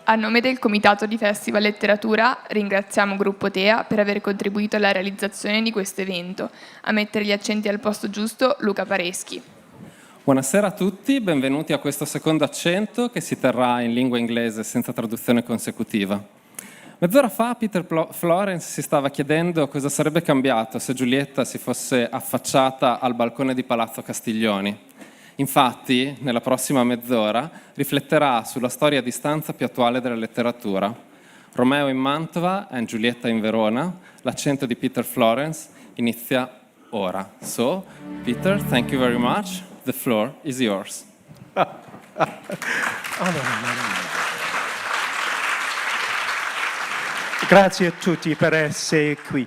A nome del Comitato di Festival Letteratura ringraziamo Gruppo Tea per aver contribuito alla realizzazione di questo evento. A mettere gli accenti al posto giusto, Luca Pareschi. Buonasera a tutti, benvenuti a questo secondo accento che si terrà in lingua inglese senza traduzione consecutiva. Mezz'ora fa Peter Florence si stava chiedendo cosa sarebbe cambiato se Giulietta si fosse affacciata al balcone di Palazzo Castiglioni. Infatti, nella prossima mezz'ora, rifletterà sulla storia a distanza più attuale della letteratura. Romeo in Mantova e Giulietta in Verona, l'accento di Peter Florence inizia ora. So, Peter, thank you very much. The floor is yours. Grazie a tutti per essere qui.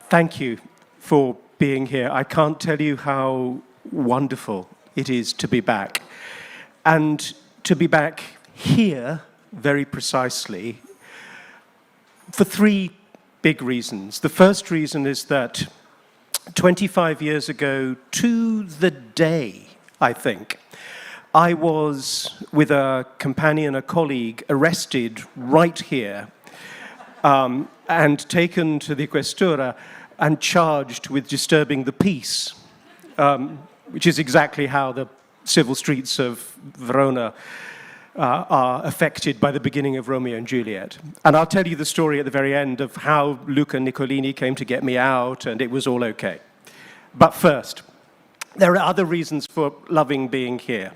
Thank you for being here. I can't tell you how wonderful it is to be back. And to be back here, very precisely, for three big reasons. The first reason is that 25 years ago, to the day, I think, I was, with a companion, a colleague, arrested right here and taken to the Questura and charged with disturbing the peace, which is exactly how the civil streets of Verona are affected by the beginning of Romeo and Juliet. And I'll tell you the story at the very end of how Luca Nicolini came to get me out, and it was all okay. But first, there are other reasons for loving being here.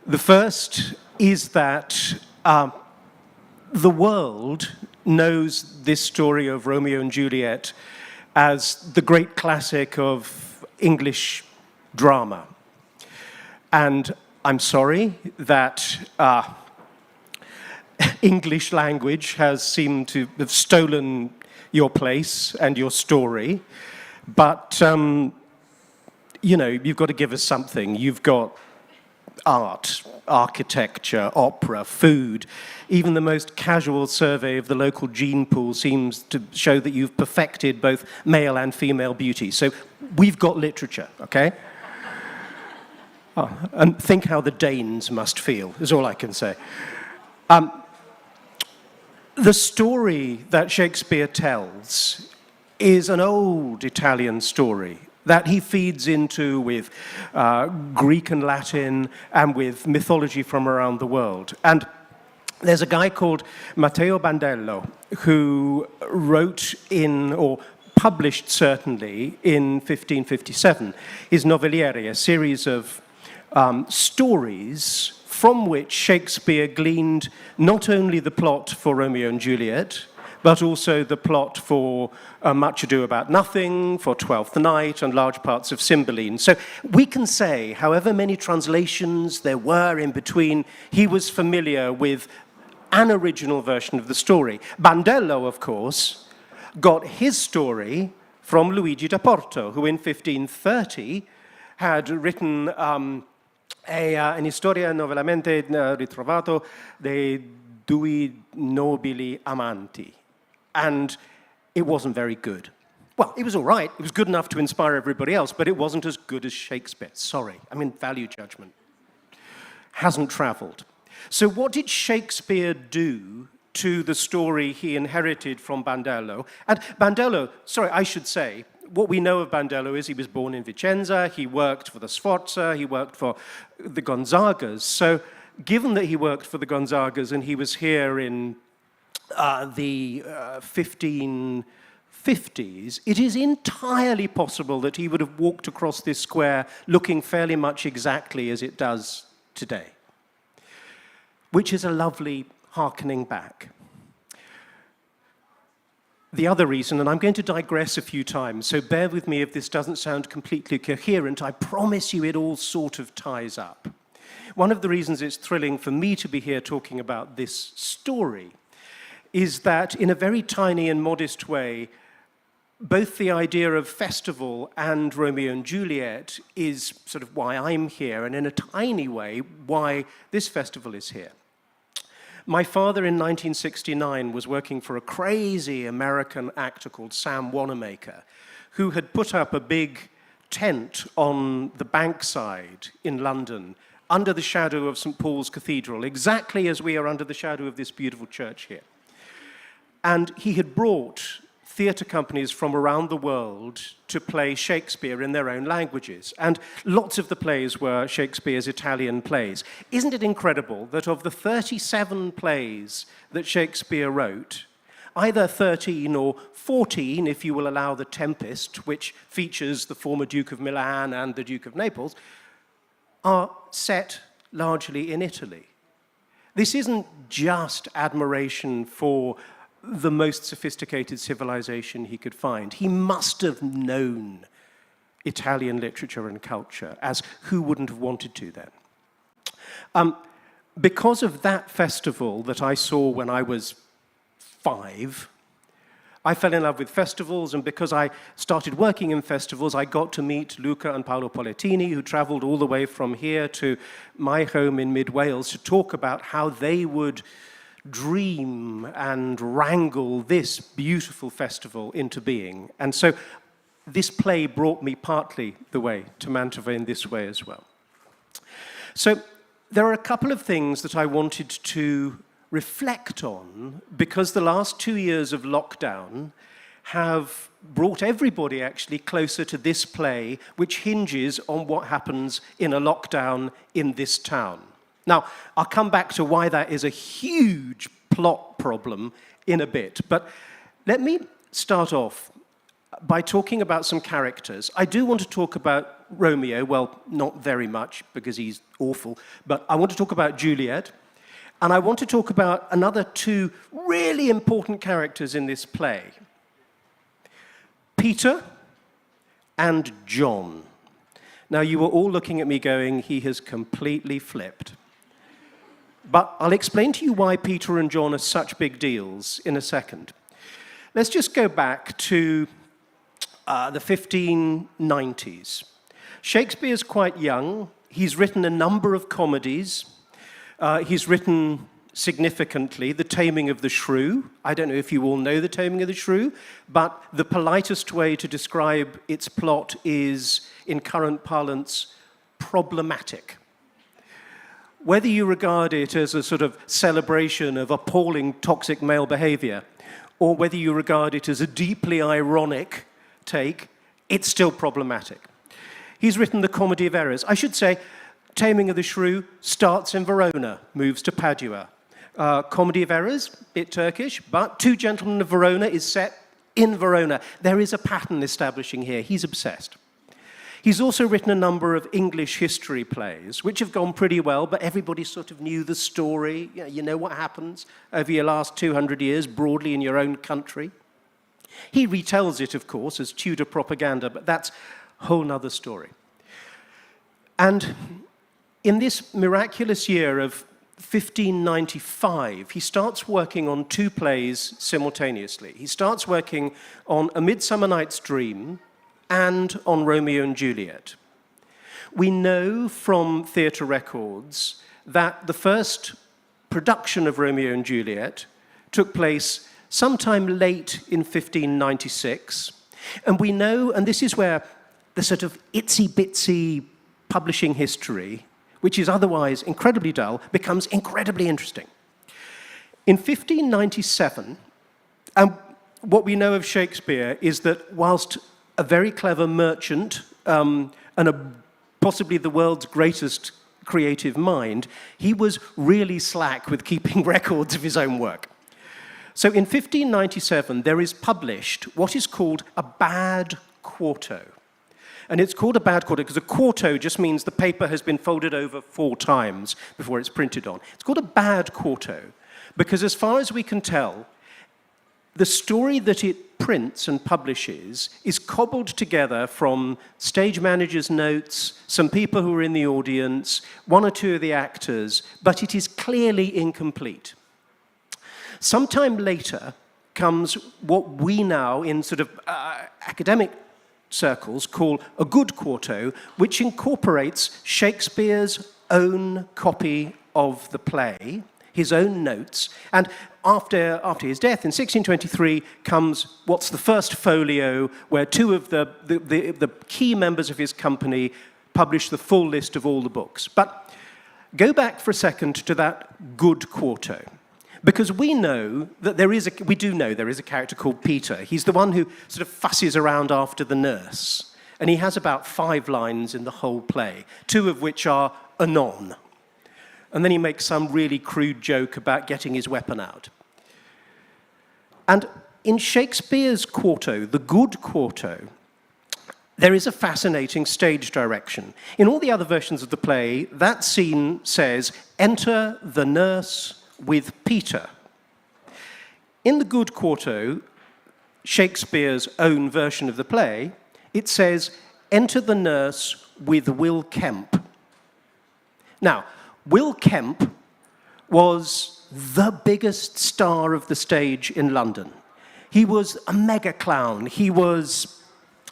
The first is that the world knows this story of Romeo and Juliet as the great classic of English drama. And I'm sorry that English language has seemed to have stolen your place and your story, but you know, you've got to give us something. You've got art, architecture, opera, food. Even the most casual survey of the local gene pool seems to show that you've perfected both male and female beauty. So we've got literature, okay? And think how the Danes must feel, is all I can say. The story that Shakespeare tells is an old Italian story that he feeds into with Greek and Latin and with mythology from around the world. And there's a guy called Matteo Bandello who wrote in, or published certainly, in 1557, his Novelliere, a series of stories from which Shakespeare gleaned not only the plot for Romeo and Juliet, but also the plot for Much Ado About Nothing, for Twelfth Night, and large parts of Cymbeline. So we can say, however many translations there were in between, he was familiar with an original version of the story. Bandello, of course, got his story from Luigi da Porto, who in 1530 had written una storia novelamente ritrovato dei due nobili amanti. And it wasn't very good. Well, it was all right. It was good enough to inspire everybody else, but it wasn't as good as Shakespeare. Sorry. I mean, value judgment hasn't traveled. So what did Shakespeare do to the story he inherited from Bandello? And Bandello, sorry, I should say, what we know of Bandello is he was born in Vicenza, he worked for the Sforza, he worked for the Gonzagas. So given that he worked for the Gonzagas and he was here in the 1550s, it is entirely possible that he would have walked across this square looking fairly much exactly as it does today, which is a lovely hearkening back. The other reason, and I'm going to digress a few times, so bear with me if this doesn't sound completely coherent, I promise you it all sort of ties up. One of the reasons it's thrilling for me to be here talking about this story is that in a very tiny and modest way, both the idea of festival and Romeo and Juliet is sort of why I'm here, and in a tiny way, why this festival is here. My father in 1969 was working for a crazy American actor called Sam Wanamaker, who had put up a big tent on the Bankside in London under the shadow of St. Paul's Cathedral, exactly as we are under the shadow of this beautiful church here. And he had brought theatre companies from around the world to play Shakespeare in their own languages. And lots of the plays were Shakespeare's Italian plays. Isn't it incredible that of the 37 plays that Shakespeare wrote, either 13 or 14, if you will allow The Tempest, which features the former Duke of Milan and the Duke of Naples, are set largely in Italy. This isn't just admiration for the most sophisticated civilization he could find. He must have known Italian literature and culture, as who wouldn't have wanted to then? Because of that festival that I saw when I was 5, I fell in love with festivals, and because I started working in festivals, I got to meet Luca and Paolo Polettini, who traveled all the way from here to my home in mid-Wales to talk about how they would dream and wrangle this beautiful festival into being. And so this play brought me partly the way to Mantova in this way as well. So there are a couple of things that I wanted to reflect on, because the last 2 years of lockdown have brought everybody actually closer to this play, which hinges on what happens in a lockdown in this town. Now, I'll come back to why that is a huge plot problem in a bit, but let me start off by talking about some characters. I do want to talk about Romeo, well, not very much, because he's awful, but I want to talk about Juliet, and I want to talk about another 2 really important characters in this play. Peter and John. Now, you were all looking at me going, he has completely flipped. But I'll explain to you why Peter and John are such big deals in a second. Let's just go back to the 1590s. Shakespeare's quite young. He's written a number of comedies. He's written significantly The Taming of the Shrew. I don't know if you all know The Taming of the Shrew, but the politest way to describe its plot is, in current parlance, problematic. Whether you regard it as a sort of celebration of appalling toxic male behavior, or whether you regard it as a deeply ironic take, it's still problematic. He's written the Comedy of Errors. I should say, Taming of the Shrew starts in Verona, moves to Padua. Comedy of Errors, bit Turkish, but Two Gentlemen of Verona is set in Verona. There is a pattern establishing here. He's obsessed. He's also written a number of English history plays, which have gone pretty well, but everybody sort of knew the story. You know what happens over your last 200 years, broadly in your own country. He retells it, of course, as Tudor propaganda, but that's a whole nother story. And in this miraculous year of 1595, he starts working on 2 plays simultaneously. He starts working on A Midsummer Night's Dream and on Romeo and Juliet. We know from theatre records that the first production of Romeo and Juliet took place sometime late in 1596. And we know, and this is where the sort of itsy-bitsy publishing history, which is otherwise incredibly dull, becomes incredibly interesting. In 1597, and what we know of Shakespeare is that whilst a very clever merchant and possibly the world's greatest creative mind, he was really slack with keeping records of his own work. So in 1597, there is published what is called a bad quarto. And it's called a bad quarto because a quarto just means the paper has been folded over 4 times before it's printed on. It's called a bad quarto because, as far as we can tell, the story that it prints and publishes is cobbled together from stage manager's notes, some people who are in the audience, 1 or 2 of the actors, but it is clearly incomplete. Sometime later comes what we now, in sort of academic circles, call a good quarto, which incorporates Shakespeare's own copy of the play, his own notes, and after his death in 1623 comes what's the first folio, where 2 of the key members of his company publish the full list of all the books. But go back for a second to that good quarto. Because we know that there is a character called Peter. He's the one who sort of fusses around after the nurse. And he has about 5 lines in the whole play, 2 of which are anon. And then he makes some really crude joke about getting his weapon out. And in Shakespeare's quarto, the good quarto, there is a fascinating stage direction. In all the other versions of the play, that scene says, "Enter the nurse with Peter." In the good quarto, Shakespeare's own version of the play, it says, "Enter the nurse with Will Kemp." Now, Will Kemp was the biggest star of the stage in London. He was a mega clown. He was,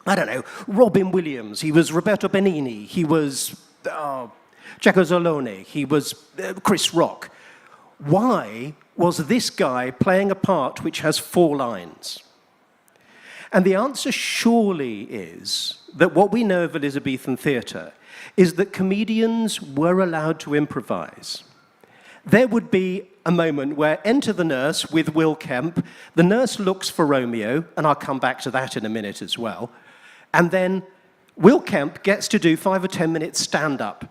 I don't know, Robin Williams. He was Roberto Benigni. He was Giacomo Zolone. He was Chris Rock. Why was this guy playing a part which has 4 lines? And the answer surely is that what we know of Elizabethan theatre is that comedians were allowed to improvise. There would be a moment where enter the nurse with Will Kemp, the nurse looks for Romeo, and I'll come back to that in a minute as well, and then Will Kemp gets to do 5 or 10 minutes stand-up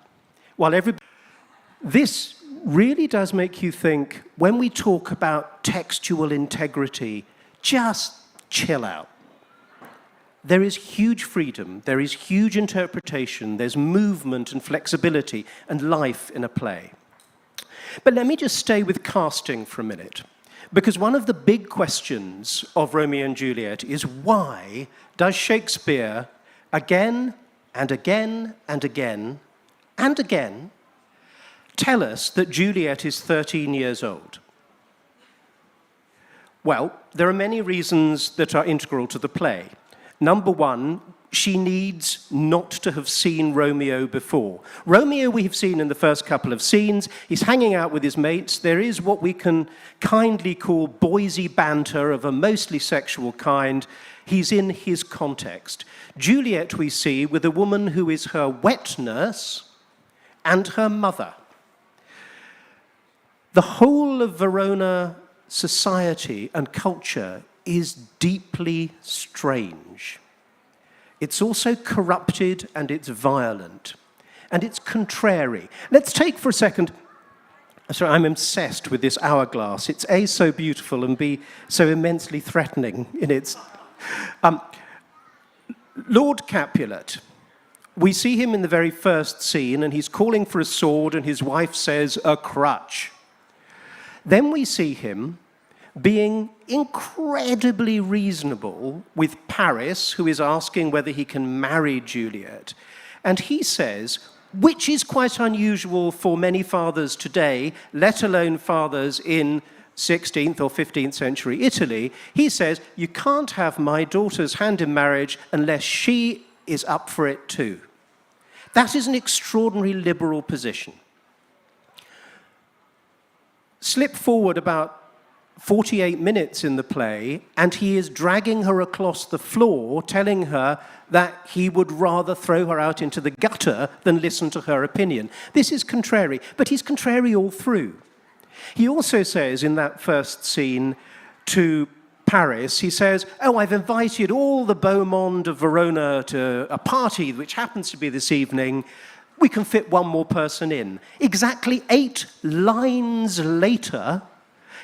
while everybody... This really does make you think, when we talk about textual integrity, just chill out. There is huge freedom, there is huge interpretation, there's movement and flexibility and life in a play. But let me just stay with casting for a minute, because one of the big questions of Romeo and Juliet is, why does Shakespeare again and again and again and again tell us that Juliet is 13 years old? Well, there are many reasons that are integral to the play. Number 1, she needs not to have seen Romeo before. Romeo we have seen in the first couple of scenes. He's hanging out with his mates. There is what we can kindly call boysy banter of a mostly sexual kind. He's in his context. Juliet we see with a woman who is her wet nurse and her mother. The whole of Verona society and culture is deeply strange. It's also corrupted and it's violent and it's contrary. Let's take for a second, sorry, I'm obsessed with this hourglass. It's A, so beautiful, and B, so immensely threatening in its... Lord Capulet, we see him in the very first scene and he's calling for a sword and his wife says, "A crutch." Then we see him being incredibly reasonable with Paris, who is asking whether he can marry Juliet. And he says, which is quite unusual for many fathers today, let alone fathers in 16th or 15th century Italy, he says, you can't have my daughter's hand in marriage unless she is up for it too. That is an extraordinary liberal position. Slip forward about 48 minutes in the play, and he is dragging her across the floor, telling her that he would rather throw her out into the gutter than listen to her opinion. This is contrary, but he's contrary all through. He also says in that first scene to Paris, he says, "Oh, I've invited all the beau monde of Verona to a party which happens to be this evening. We can fit one more person in." Exactly 8 lines later,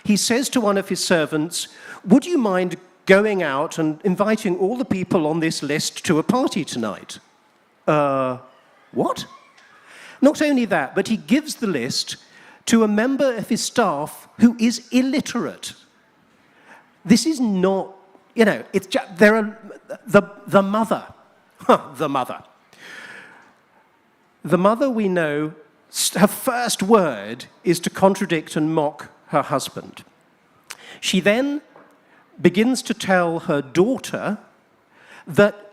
he says to one of his servants, "Would you mind going out and inviting all the people on this list to a party tonight?" What? Not only that, but he gives the list to a member of his staff who is illiterate. This is not, it's just, there are, the mother, the mother. The mother, we know, her first word is to contradict and mock her husband. She then begins to tell her daughter that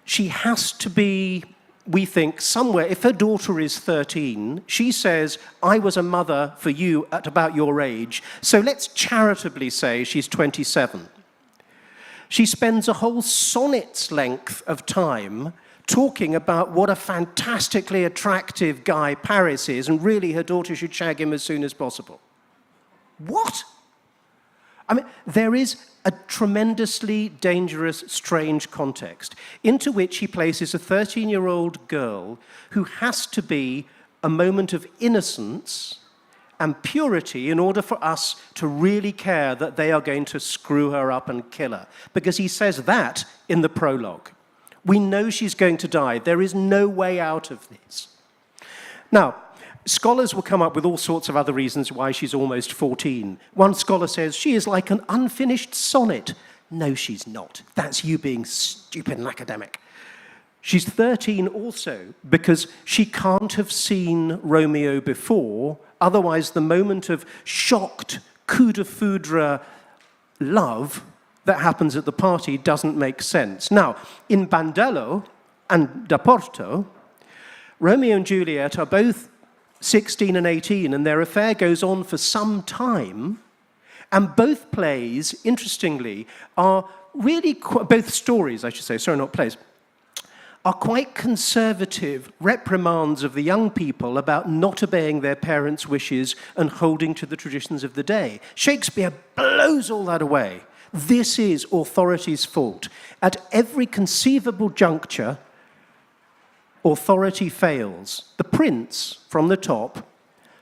she has to be, we think, somewhere. If her daughter is 13, she says, "I was a mother for you at about your age, so let's charitably say she's 27. She spends a whole sonnet's length of time talking about what a fantastically attractive guy Paris is, and really her daughter should shag him as soon as possible. What? I mean, there is a tremendously dangerous, strange context into which he places a 13-year-old girl who has to be a moment of innocence and purity in order for us to really care that they are going to screw her up and kill her. Because he says that in the prologue. We know she's going to die. There is no way out of this. Now, scholars will come up with all sorts of other reasons why she's almost 14. One scholar says she is like an unfinished sonnet. No, she's not. That's you being stupid and academic. She's 13 also because she can't have seen Romeo before. Otherwise, the moment of shocked coup de foudre love that happens at the party doesn't make sense. Now, in Bandello and da Porto, Romeo and Juliet are both 16 and 18, and their affair goes on for some time. And both plays, interestingly, are really, both stories, I should say, sorry, not plays, are quite conservative reprimands of the young people about not obeying their parents' wishes and holding to the traditions of the day. Shakespeare blows all that away. This is authority's fault. At every conceivable juncture, authority fails. The prince, from the top,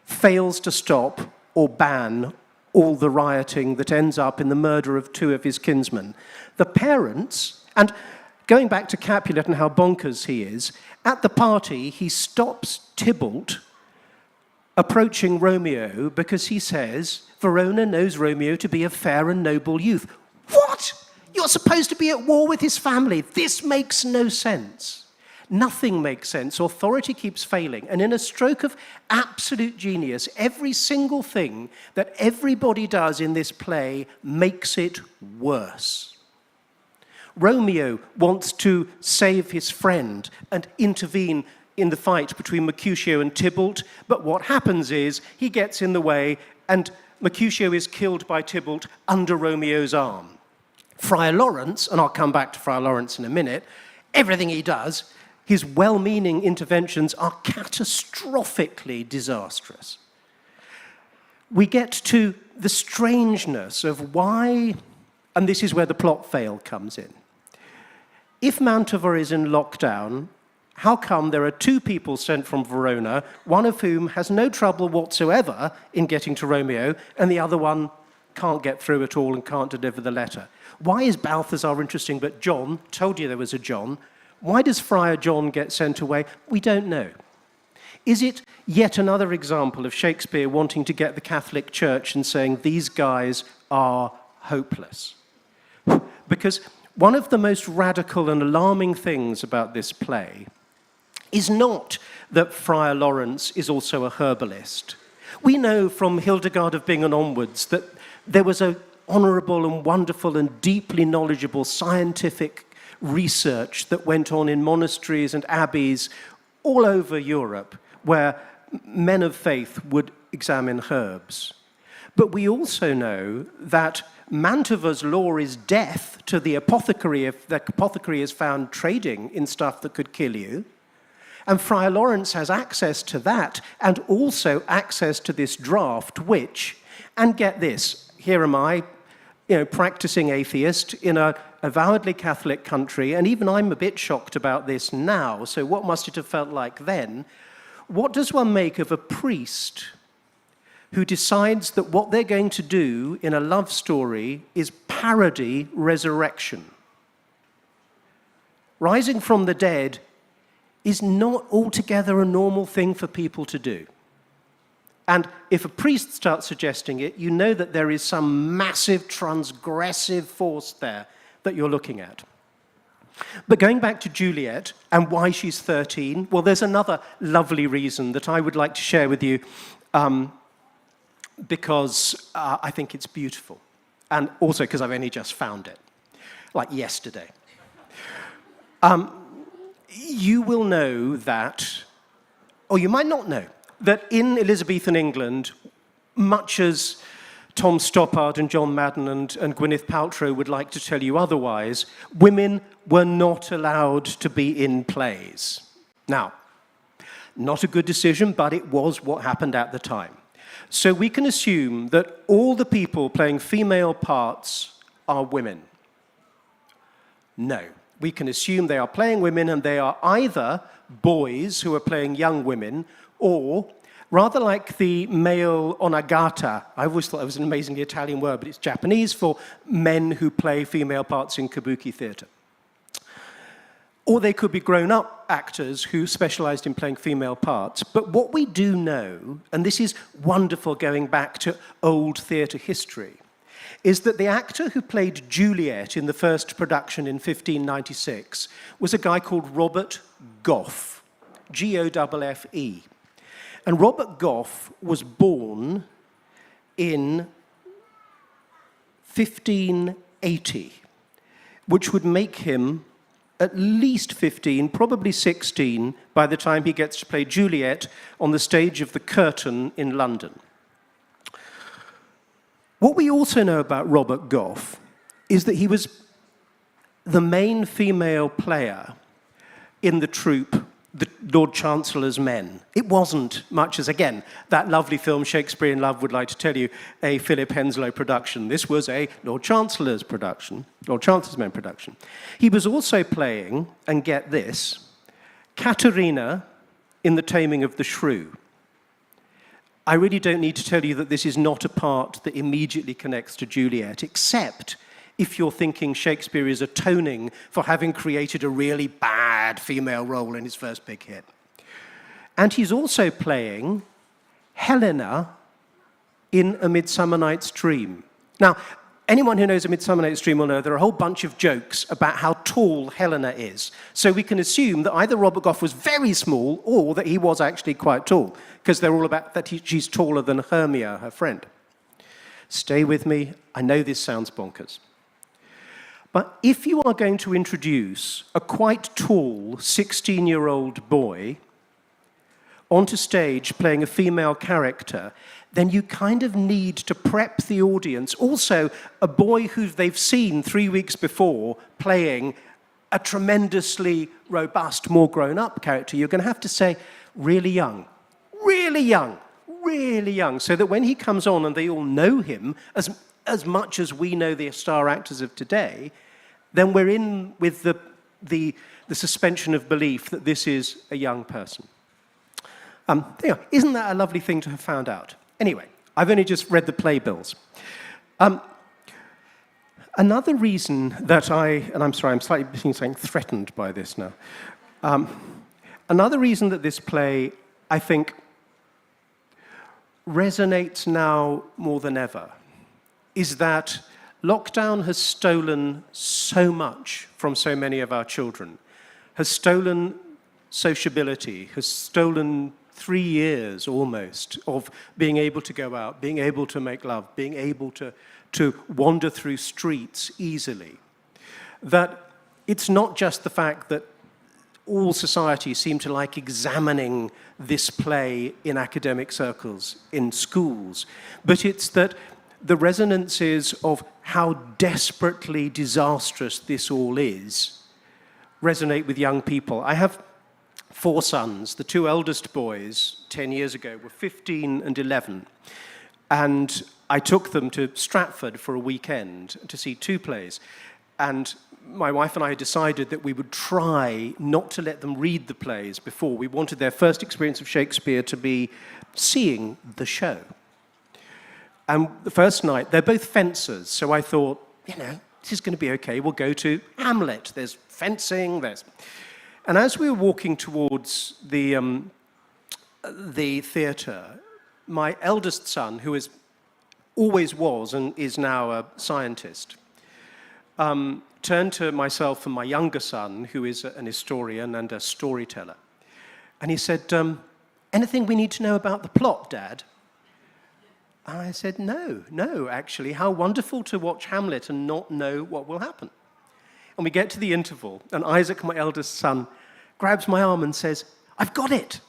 fails to stop or ban all the rioting that ends up in the murder of 2 of his kinsmen. The parents, and going back to Capulet and how bonkers he is, at the party he stops Tybalt approaching Romeo because he says, Verona knows Romeo to be a fair and noble youth. What? You're supposed to be at war with his family. This makes no sense. Nothing makes sense. Authority keeps failing. And in a stroke of absolute genius, every single thing that everybody does in this play makes it worse. Romeo wants to save his friend and intervene in the fight between Mercutio and Tybalt, but what happens is he gets in the way and Mercutio is killed by Tybalt under Romeo's arm. Friar Lawrence, and I'll come back to Friar Lawrence in a minute, everything he does, his well-meaning interventions are catastrophically disastrous. We get to the strangeness of why, and this is where the plot fail comes in. If Mantua is in lockdown, how come there are 2 people sent from Verona, one of whom has no trouble whatsoever in getting to Romeo, and the other one can't get through at all and can't deliver the letter? Why is Balthazar interesting, but John, told you there was a John, why does Friar John get sent away? We don't know. Is it yet another example of Shakespeare wanting to get the Catholic Church and saying these guys are hopeless? Because one of the most radical and alarming things about this play is not that Friar Lawrence is also a herbalist. We know from Hildegard of Bingen onwards that there was an honourable and wonderful and deeply knowledgeable scientific research that went on in monasteries and abbeys all over Europe where men of faith would examine herbs. But we also know that Mantua's law is death to the apothecary if the apothecary is found trading in stuff that could kill you. And Friar Lawrence has access to that and also access to this draft which, and get this, here am I, practicing atheist in an avowedly Catholic country, and even I'm a bit shocked about this now, so what must it have felt like then? What does one make of a priest who decides that what they're going to do in a love story is parody resurrection? Rising from the dead is not altogether a normal thing for people to do. And if a priest starts suggesting it, you know that there is some massive transgressive force there that you're looking at. But going back to Juliet and why she's 13, well, there's another lovely reason that I would like to share with you because I think it's beautiful. And also because I've only just found it, like yesterday. You will know that, or you might not know, that in Elizabethan England, much as Tom Stoppard and John Madden and Gwyneth Paltrow would like to tell you otherwise, women were not allowed to be in plays. Now, not a good decision, but it was what happened at the time. So we can assume that all the people playing female parts are women. No. We can assume they are playing women, and they are either boys who are playing young women, or rather like the male onagata. I always thought it was an amazingly Italian word, but it's Japanese for men who play female parts in kabuki theater. Or they could be grown-up actors who specialized in playing female parts. But what we do know, and this is wonderful going back to old theater history, is that the actor who played Juliet in the first production in 1596 was a guy called Robert Gough, G-O-F-F-E. And Robert Gough was born in 1580, which would make him at least 15, probably 16, by the time he gets to play Juliet on the stage of the Curtain in London. What we also know about Robert Gough is that he was the main female player in the troupe, the Lord Chancellor's Men. It wasn't much as, again, that lovely film Shakespeare in Love would like to tell you, a Philip Henslowe production. This was a Lord Chancellor's production, Lord Chancellor's Men production. He was also playing, and get this, Katharina in The Taming of the Shrew. I really don't need to tell you that this is not a part that immediately connects to Juliet, except if you're thinking Shakespeare is atoning for having created a really bad female role in his first big hit. And he's also playing Helena in A Midsummer Night's Dream. Now, anyone who knows A Midsummer Night's Dream will know there are a whole bunch of jokes about how tall Helena is. So we can assume that either Robert Gough was very small or that he was actually quite tall, because they're all about that she's taller than Hermia, her friend. Stay with me. I know this sounds bonkers. But if you are going to introduce a quite tall 16-year-old boy onto stage playing a female character, then you kind of need to prep the audience. Also, a boy who they've seen 3 weeks before playing a tremendously robust, more grown-up character, you're going to have to say, really young, really young, really young, so that when he comes on and they all know him, as much as we know the star actors of today, then we're in with the suspension of belief that this is a young person. Isn't that a lovely thing to have found out? Anyway, I've only just read the playbills. Another reason that and I'm sorry, I'm slightly being threatened by this now. Another reason that this play, I think, resonates now more than ever is that lockdown has stolen so much from so many of our children, has stolen sociability, has stolen 3 years almost of being able to go out, being able to make love, being able to wander through streets easily. That it's not just the fact that all societies seem to like examining this play in academic circles, in schools, but it's that the resonances of how desperately disastrous this all is resonate with young people. I have 4 sons. The 2 eldest boys, 10 years ago, were 15 and 11. And I took them to Stratford for a weekend to see 2 plays. And my wife and I decided that we would try not to let them read the plays before. We wanted their first experience of Shakespeare to be seeing the show. And the first night, they're both fencers, so I thought, this is going to be okay. We'll go to Hamlet. There's fencing, And as we were walking towards the theatre, my eldest son, who always was and is now a scientist, turned to myself and my younger son, who is an historian and a storyteller. And he said, anything we need to know about the plot, Dad? And I said, no, actually. How wonderful to watch Hamlet and not know what will happen. And we get to the interval, and Isaac, my eldest son, grabs my arm and says, I've got it.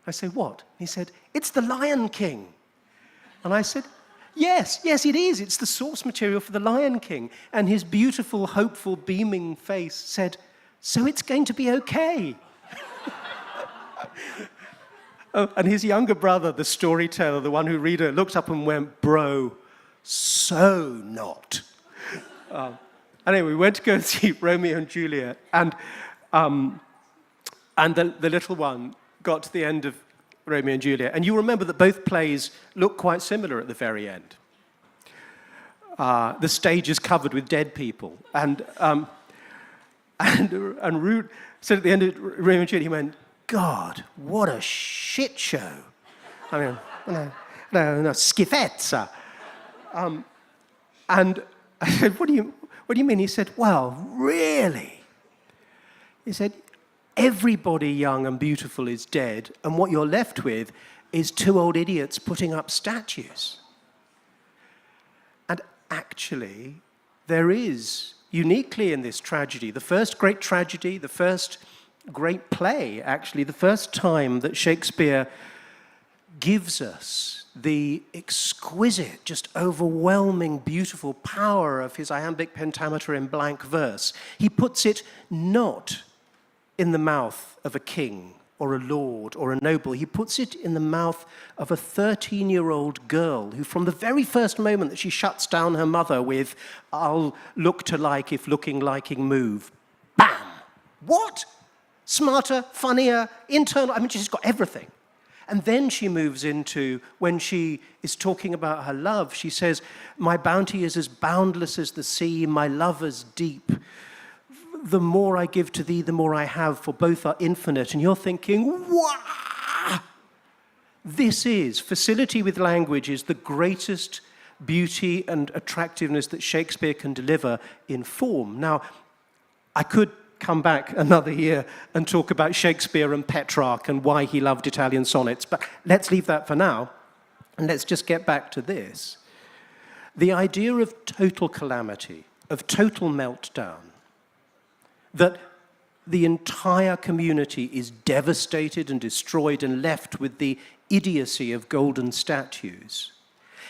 I say, what? He said, it's the Lion King. And I said, Yes, it is. It's the source material for The Lion King. And his beautiful, hopeful, beaming face said, "So it's going to be okay." Oh, and his younger brother, the storyteller, the one who read it, looked up and went, "Bro, so not." Anyway, we went to go and see Romeo and Juliet, and the little one got to the end of Romeo and Juliet, and you remember that both plays look quite similar at the very end. The stage is covered with dead people, and Rude said at the end of Romeo and Juliet, he went, "God, what a shit show!" I mean, no, schifezza. And I said, "What do you mean?" He said, "Well, really?" He said, "Everybody young and beautiful is dead, and what you're left with is two old idiots putting up statues." And actually, there is, uniquely in this tragedy, the first great tragedy, the first great play, actually, the first time that Shakespeare gives us the exquisite, just overwhelming, beautiful power of his iambic pentameter in blank verse. He puts it not in the mouth of a king or a lord or a noble. He puts it in the mouth of a 13-year-old girl who, from the very first moment that she shuts down her mother with, "I'll look to like if looking liking move," bam! What? Smarter, funnier, internal, I mean, she's got everything. And then she moves into, when she is talking about her love, she says, "My bounty is as boundless as the sea, my love as deep. The more I give to thee, the more I have, for both are infinite." And you're thinking, wow! This is, facility with language is the greatest beauty and attractiveness that Shakespeare can deliver in form. Now, I could come back another year and talk about Shakespeare and Petrarch and why he loved Italian sonnets, but let's leave that for now, and let's just get back to this. The idea of total calamity, of total meltdown, that the entire community is devastated and destroyed and left with the idiocy of golden statues,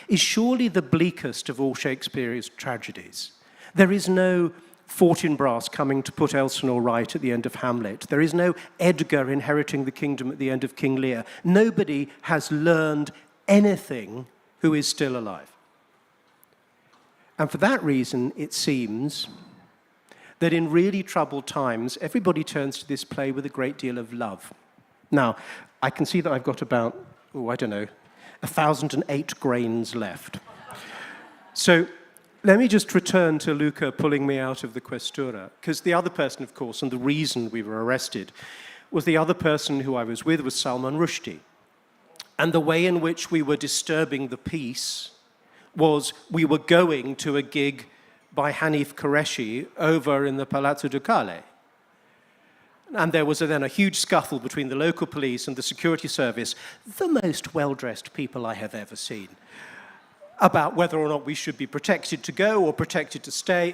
is surely the bleakest of all Shakespeare's tragedies. There is no Fortinbras coming to put Elsinore right at the end of Hamlet. There is no Edgar inheriting the kingdom at the end of King Lear. Nobody has learned anything who is still alive. And for that reason, it seems that in really troubled times, everybody turns to this play with a great deal of love. Now, I can see that I've got about, 1,008 grains left. So let me just return to Luca pulling me out of the questura, because the other person, of course, and the reason we were arrested, was the other person who I was with was Salman Rushdie. And the way in which we were disturbing the peace was we were going to a gig by Hanif Qureshi over in the Palazzo Ducale. And there was then a huge scuffle between the local police and the security service, the most well-dressed people I have ever seen, about whether or not we should be protected to go or protected to stay.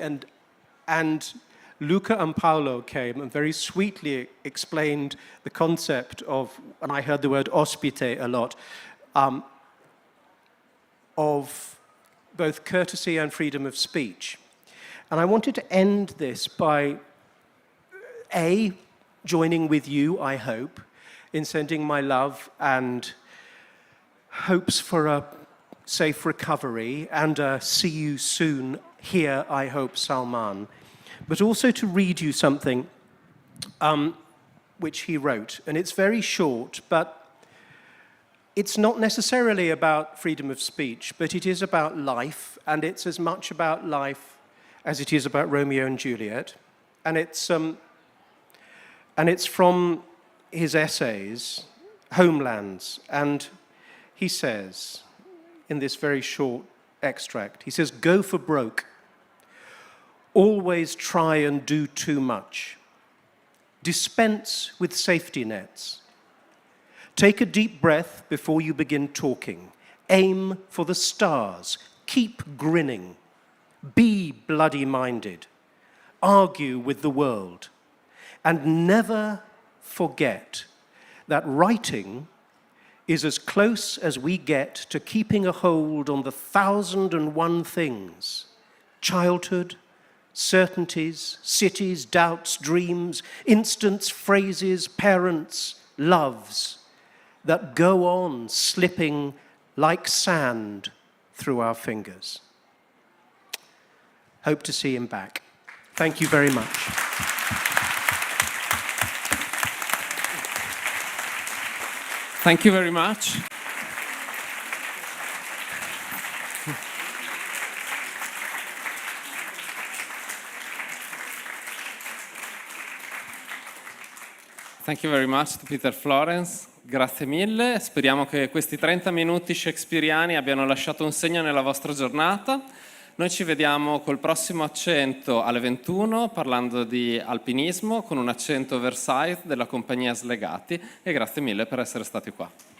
And Luca and Paolo came and very sweetly explained the concept of, and I heard the word ospite a lot, of both courtesy and freedom of speech. And I wanted to end this by, A, joining with you, I hope, in sending my love and hopes for a safe recovery and a see you soon here, I hope, Salman, but also to read you something which he wrote. And it's very short, but it's not necessarily about freedom of speech, but it is about life, and it's as much about life as it is about Romeo and Juliet. And it's from his essays, Homelands, and he says, in this very short extract, he says, "Go for broke. Always try and do too much. Dispense with safety nets. Take a deep breath before you begin talking. Aim for the stars. Keep grinning. Be bloody-minded. Argue with the world. And never forget that writing is as close as we get to keeping a hold on the 1,001 things, childhood, certainties, cities, doubts, dreams, instants, phrases, parents, loves, that go on slipping like sand through our fingers. Hope to see him back. Thank you very much. Thank you very much. Thank you very much to Peter Florence. Grazie mille. Speriamo che questi 30 minuti shakespeariani abbiano lasciato un segno nella vostra giornata. Noi ci vediamo col prossimo accento alle 21 parlando di alpinismo con un accento Versailles della compagnia Slegati e grazie mille per essere stati qua.